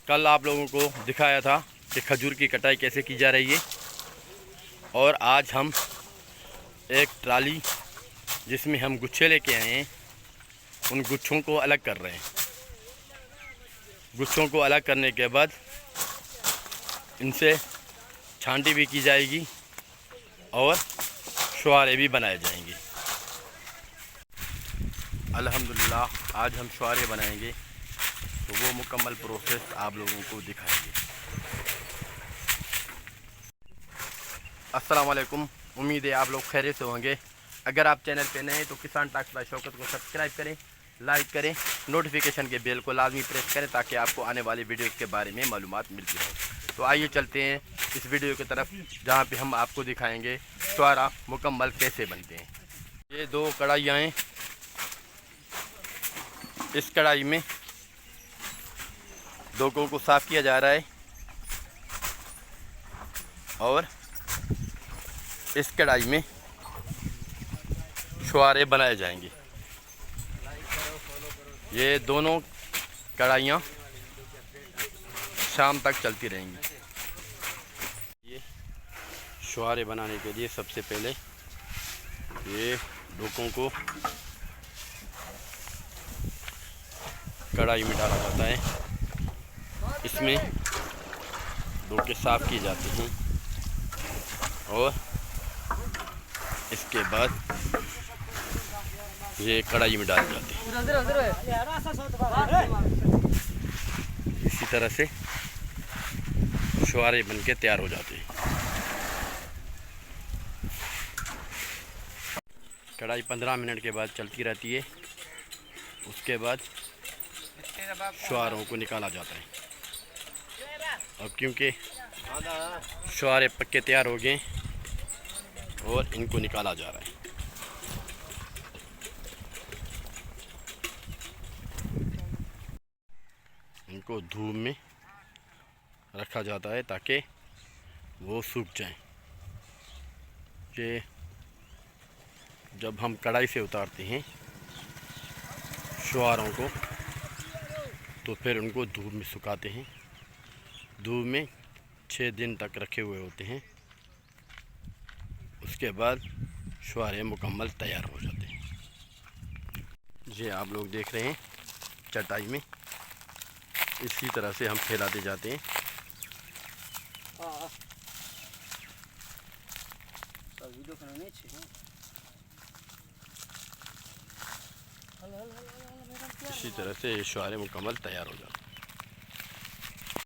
कल आप लोगों को दिखाया था कि खजूर की कटाई कैसे की जा रही है, और आज हम एक ट्राली जिसमें हम गुच्छे लेके आए हैं उन गुच्छों को अलग कर रहे हैं। गुच्छों को अलग करने के बाद इनसे छांटी भी की जाएगी और शुआरे भी बनाए जाएंगे। अल्हम्दुलिल्लाह आज हम शुआरे बनाएंगे, तो वो मुकम्मल प्रोसेस आप लोगों को दिखाएंगे। अस्सलाम वालेकुम, उम्मीद है आप लोग खैरियत से होंगे। अगर आप चैनल पे नए हैं तो किसान टॉक्स बाय शौकत को सब्सक्राइब करें, लाइक करें, नोटिफिकेशन के बेल को लाजमी प्रेस करें ताकि आपको आने वाली वीडियो के बारे में मालूमात मिलती रहे। तो आइए चलते हैं इस वीडियो की तरफ, जहाँ पे हम आपको दिखाएंगे शुआरा मुकम्मल कैसे बनते हैं। ये दो कढ़ाइयाँ हैं। इस कढ़ाई में डोकों को साफ़ किया जा रहा है और इस कढ़ाई में शुआरे बनाए जाएंगे। ये दोनों कढ़ाइयाँ शाम तक चलती रहेंगी। ये शुआरे बनाने के लिए सबसे पहले ये डोकों को कढ़ाई में डाला जाता है। इसमें डोके साफ़ किए जाते हैं और इसके बाद ये कढ़ाई में डाल जाते हैं। इसी तरह से शुआरे बनके तैयार हो जाते हैं। कढ़ाई 15 मिनट के बाद चलती रहती है। उसके बाद शुआरों को निकाला जाता है। और क्योंकि शुआरे पक्के तैयार हो गए और इनको निकाला जा रहा है। इनको धूप में रखा जाता है ताकि वो सूख जाएं। कि जब हम कढ़ाई से उतारते हैं शुआरों को तो फिर उनको धूप में सुखाते हैं। धूप में 6 दिन तक रखे हुए होते हैं। उसके बाद शुआरे मुकम्मल तैयार हो जाते हैं। ये आप लोग देख रहे हैं चटाई में इसी तरह से हम फैलाते जाते हैं। इसी तरह से ये शुआरे मुकम्मल तैयार हो जाते हैं।